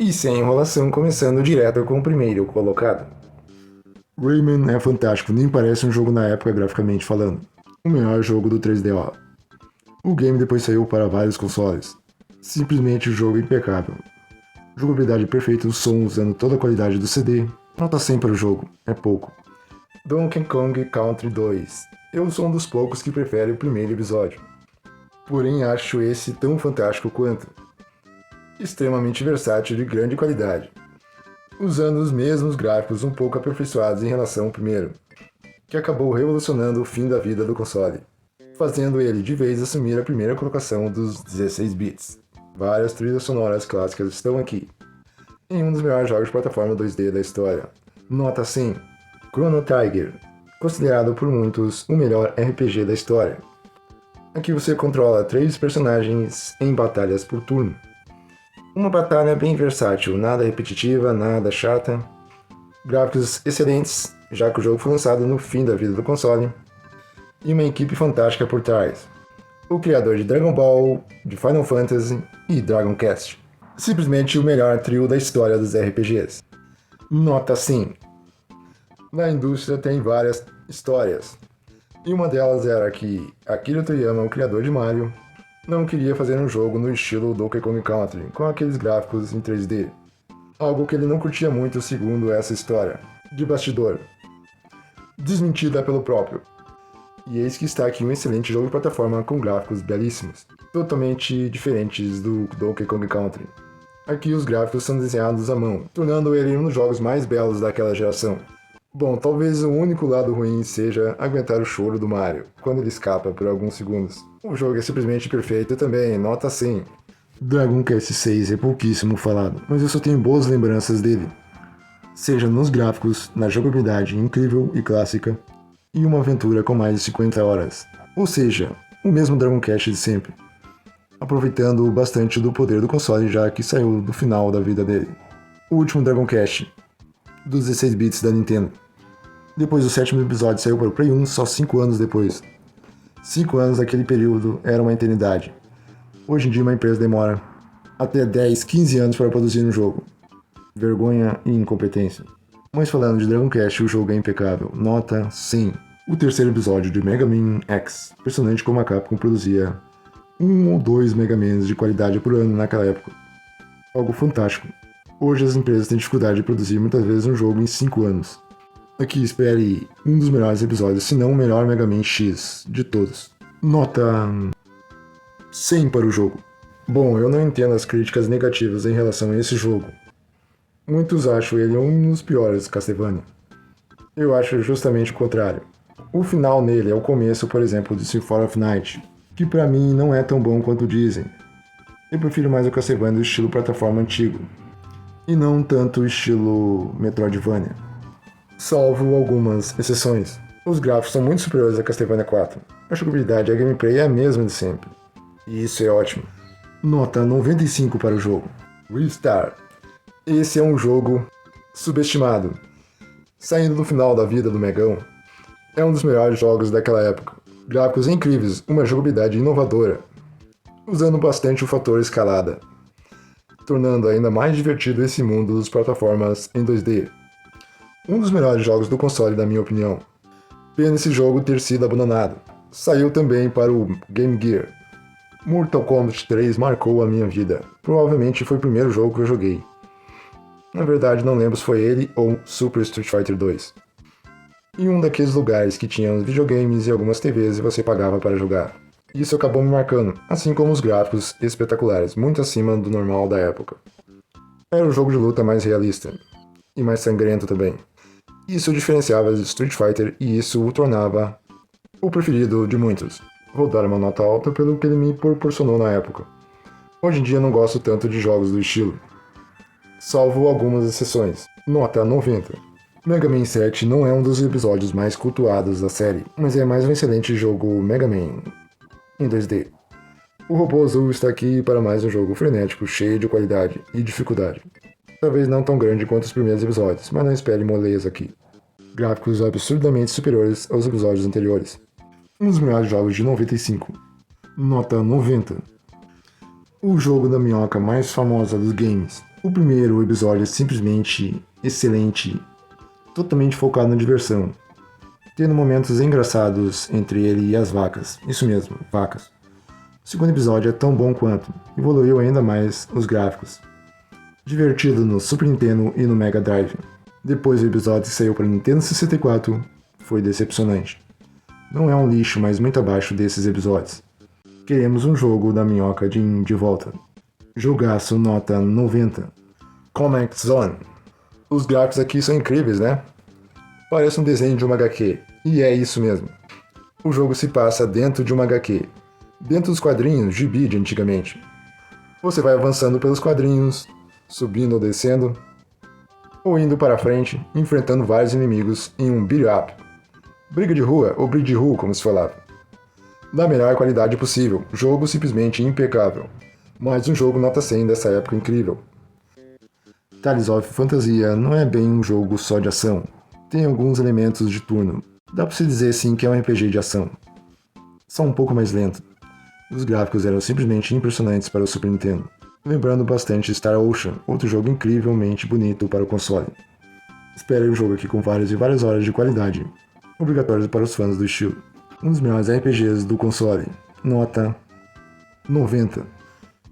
E sem enrolação, começando direto com o primeiro colocado. Rayman é fantástico, nem parece um jogo na época graficamente falando. O melhor jogo do 3DO. O game depois saiu para vários consoles. Simplesmente um jogo impecável. Jogabilidade perfeita, o som usando toda a qualidade do CD. Nota 100 para o jogo, é pouco. Donkey Kong Country 2. Eu sou um dos poucos que prefere o primeiro episódio. Porém acho esse tão fantástico quanto. Extremamente versátil e de grande qualidade. Usando os mesmos gráficos um pouco aperfeiçoados em relação ao primeiro, que acabou revolucionando o fim da vida do console, fazendo ele de vez assumir a primeira colocação dos 16 bits. Várias trilhas sonoras clássicas estão aqui, em um dos melhores jogos de plataforma 2D da história. Nota 100. Chrono Trigger, considerado por muitos o melhor RPG da história. Aqui você controla 3 personagens em batalhas por turno. Uma batalha bem versátil, nada repetitiva, nada chata. Gráficos excelentes, já que o jogo foi lançado no fim da vida do console. E uma equipe fantástica por trás. O criador de Dragon Ball, de Final Fantasy e Dragon Quest. Simplesmente o melhor trio da história dos RPGs. Nota 100. Na indústria tem várias histórias. E uma delas era que Akira Toriyama, o criador de Mario, não queria fazer um jogo no estilo Donkey Kong Country, com aqueles gráficos em 3D. Algo que ele não curtia muito segundo essa história, de bastidor. Desmentida pelo próprio. E eis que está aqui um excelente jogo de plataforma com gráficos belíssimos, totalmente diferentes do Donkey Kong Country. Aqui os gráficos são desenhados à mão, tornando ele um dos jogos mais belos daquela geração. Bom, talvez o único lado ruim seja aguentar o choro do Mario, quando ele escapa por alguns segundos. O jogo é simplesmente perfeito também, nota 100. Dragon Quest 6 é pouquíssimo falado, mas eu só tenho boas lembranças dele. Seja nos gráficos, na jogabilidade incrível e clássica, e uma aventura com mais de 50 horas. Ou seja, o mesmo Dragon Quest de sempre. Aproveitando bastante do poder do console já que saiu do final da vida dele. O último Dragon Quest, dos 16 bits da Nintendo. Depois do 7º episódio saiu para o Play 1 só 5 anos depois. 5 anos daquele período era uma eternidade. Hoje em dia uma empresa demora até 10, 15 anos para produzir um jogo. Vergonha e incompetência. Mas falando de Dragon Quest, o jogo é impecável. Nota 100. O 3º episódio de Mega Man X. Impressionante como a Capcom produzia 1 ou 2 Mega Mans de qualidade por ano naquela época. Algo fantástico. Hoje as empresas têm dificuldade de produzir muitas vezes um jogo em 5 anos. Aqui espere um dos melhores episódios, se não o melhor Mega Man X de todos. Nota 100 para o jogo. Bom, eu não entendo as críticas negativas em relação a esse jogo. Muitos acham ele um dos piores Castlevania. Eu acho justamente o contrário. O final nele é o começo, por exemplo, de Symphony of Night, que pra mim não é tão bom quanto dizem. Eu prefiro mais o Castlevania do estilo plataforma antigo, e não tanto o estilo Metroidvania. Salvo algumas exceções. Os gráficos são muito superiores a Castlevania 4. A jogabilidade e a gameplay é a mesma de sempre. E isso é ótimo. Nota 95 para o jogo. Ristar. Esse é um jogo subestimado. Saindo do final da vida do Megão, é um dos melhores jogos daquela época. Gráficos incríveis, uma jogabilidade inovadora, usando bastante o fator escalada, tornando ainda mais divertido esse mundo das plataformas em 2D. Um dos melhores jogos do console, na minha opinião. Pena esse jogo ter sido abandonado. Saiu também para o Game Gear. Mortal Kombat 3 marcou a minha vida. Provavelmente foi o primeiro jogo que eu joguei. Na verdade, não lembro se foi ele ou Super Street Fighter 2. Em um daqueles lugares que tinha uns videogames e algumas TVs e você pagava para jogar. Isso acabou me marcando, assim como os gráficos espetaculares, muito acima do normal da época. Era um jogo de luta mais realista. E mais sangrento também. Isso diferenciava de Street Fighter e isso o tornava o preferido de muitos. Vou dar uma nota alta pelo que ele me proporcionou na época. Hoje em dia não gosto tanto de jogos do estilo, salvo algumas exceções. Nota 90. Mega Man 7 não é um dos episódios mais cultuados da série, mas é mais um excelente jogo Mega Man em 2D. O robô azul está aqui para mais um jogo frenético, cheio de qualidade e dificuldade. Talvez não tão grande quanto os primeiros episódios, mas não espere moleza aqui. Gráficos absurdamente superiores aos episódios anteriores. Um dos melhores jogos de 95. Nota 90. O jogo da minhoca mais famosa dos games. O primeiro episódio é simplesmente excelente, totalmente focado na diversão, tendo momentos engraçados entre ele e as vacas. Isso mesmo, vacas. O segundo episódio é tão bom quanto, evoluiu ainda mais os gráficos. Divertido no Super Nintendo e no Mega Drive. Depois o episódio que saiu para Nintendo 64 foi decepcionante. Não é um lixo, mas muito abaixo desses episódios. Queremos um jogo da minhoca de volta. Jogaço nota 90. Combat Zone. Os gráficos aqui são incríveis, né? Parece um desenho de uma HQ. E é isso mesmo. O jogo se passa dentro de uma HQ. Dentro dos quadrinhos gibi de antigamente. Você vai avançando pelos quadrinhos, subindo ou descendo, ou indo para frente, enfrentando vários inimigos em um beat up. Briga de rua, ou briga de rua, como se falava. Da melhor qualidade possível, jogo simplesmente impecável. Mais um jogo nota 100 dessa época incrível. Tales of Fantasia não é bem um jogo só de ação. Tem alguns elementos de turno. Dá pra se dizer sim que é um RPG de ação. Só um pouco mais lento. Os gráficos eram simplesmente impressionantes para o Super Nintendo. Lembrando bastante Star Ocean, outro jogo incrivelmente bonito para o console. Espere o jogo aqui com várias e várias horas de qualidade, obrigatórios para os fãs do estilo. Um dos melhores RPGs do console, nota 90.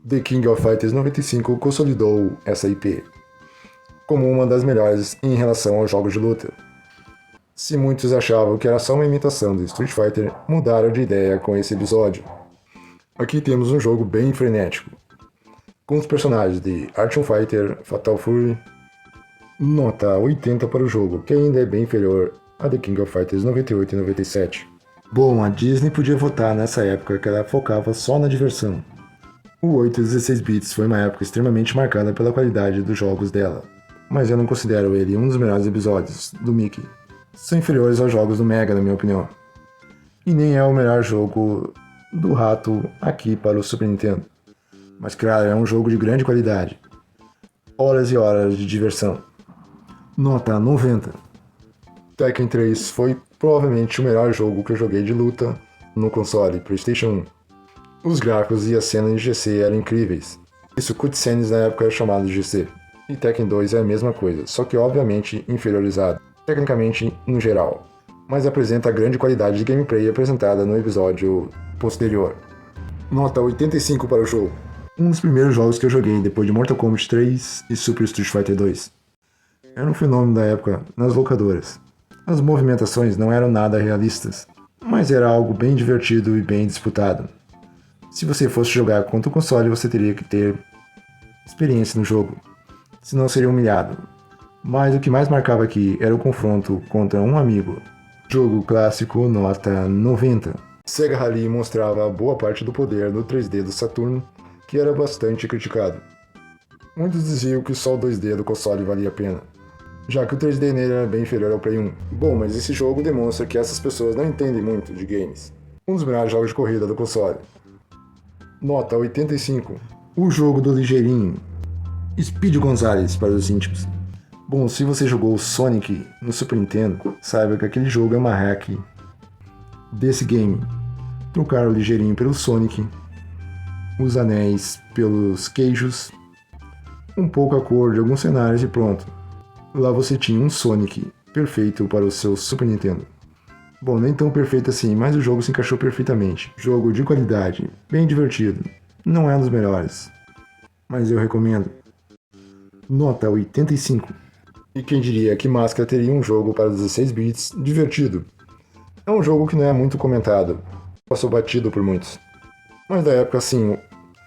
The King of Fighters 95 consolidou essa IP como uma das melhores em relação aos jogos de luta. Se muitos achavam que era só uma imitação do Street Fighter, mudaram de ideia com esse episódio. Aqui temos um jogo bem frenético, com os personagens de Action Fighter, Fatal Fury, nota 80 para o jogo, que ainda é bem inferior a The King of Fighters 98 e 97. Bom, a Disney podia votar nessa época que ela focava só na diversão. O 8 e 16 bits foi uma época extremamente marcada pela qualidade dos jogos dela, mas eu não considero ele um dos melhores episódios do Mickey. São inferiores aos jogos do Mega, na minha opinião. E nem é o melhor jogo do rato aqui para o Super Nintendo. Mas claro, é um jogo de grande qualidade. Horas e horas de diversão. Nota 90. Tekken 3 foi provavelmente o melhor jogo que eu joguei de luta no console PlayStation 1. Os gráficos e a cena em GC eram incríveis. Isso cutscenes na época era chamado de GC. E Tekken 2 é a mesma coisa, só que obviamente inferiorizado, tecnicamente no geral. Mas apresenta a grande qualidade de gameplay apresentada no episódio posterior. Nota 85 para o jogo. Um dos primeiros jogos que eu joguei depois de Mortal Kombat 3 e Super Street Fighter 2. Era um fenômeno da época nas locadoras. As movimentações não eram nada realistas, mas era algo bem divertido e bem disputado. Se você fosse jogar contra o console, você teria que ter experiência no jogo, senão seria humilhado. Mas o que mais marcava aqui era o confronto contra um amigo. Jogo clássico nota 90. Sega Rally mostrava boa parte do poder no 3D do Saturn, que era bastante criticado. Muitos diziam que só o 2D do console valia a pena, já que o 3D nele era bem inferior ao Play 1. Bom, mas esse jogo demonstra que essas pessoas não entendem muito de games. Um dos melhores jogos de corrida do console. Nota 85. O jogo do ligeirinho. Speed Gonzales para os íntimos. Bom, se você jogou Sonic no Super Nintendo, saiba que aquele jogo é uma hack desse game. Trocar o ligeirinho pelo Sonic, os anéis pelos queijos, um pouco a cor de alguns cenários e pronto. Lá você tinha um Sonic perfeito para o seu Super Nintendo. Bom, nem tão perfeito assim, mas o jogo se encaixou perfeitamente. Jogo de qualidade, bem divertido. Não é um dos melhores, mas eu recomendo. Nota 85. E quem diria que Máscara teria um jogo para 16 bits divertido? É um jogo que não é muito comentado, passou batido por muitos. Mas da época, sim,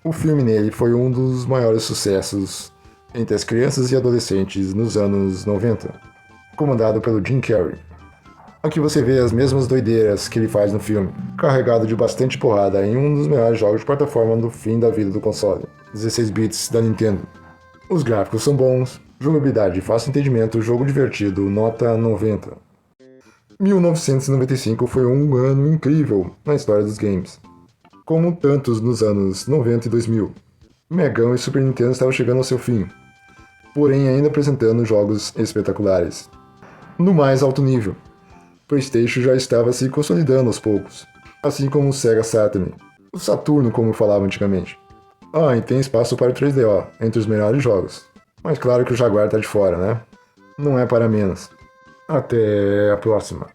o filme nele foi um dos maiores sucessos entre as crianças e adolescentes nos anos 90, comandado pelo Jim Carrey. Aqui você vê as mesmas doideiras que ele faz no filme, carregado de bastante porrada em um dos melhores jogos de plataforma do fim da vida do console, 16 bits da Nintendo. Os gráficos são bons, jogabilidade de fácil entendimento, jogo divertido, nota 90. 1995 foi um ano incrível na história dos games, como tantos nos anos 90 e 2000. Megão e Super Nintendo estavam chegando ao seu fim, porém ainda apresentando jogos espetaculares. No mais alto nível, PlayStation já estava se consolidando aos poucos, assim como o Sega Saturn, o Saturno como falava antigamente. Ah, e tem espaço para o 3DO, entre os melhores jogos. Mas claro que o Jaguar tá de fora, né? Não é para menos. Até a próxima.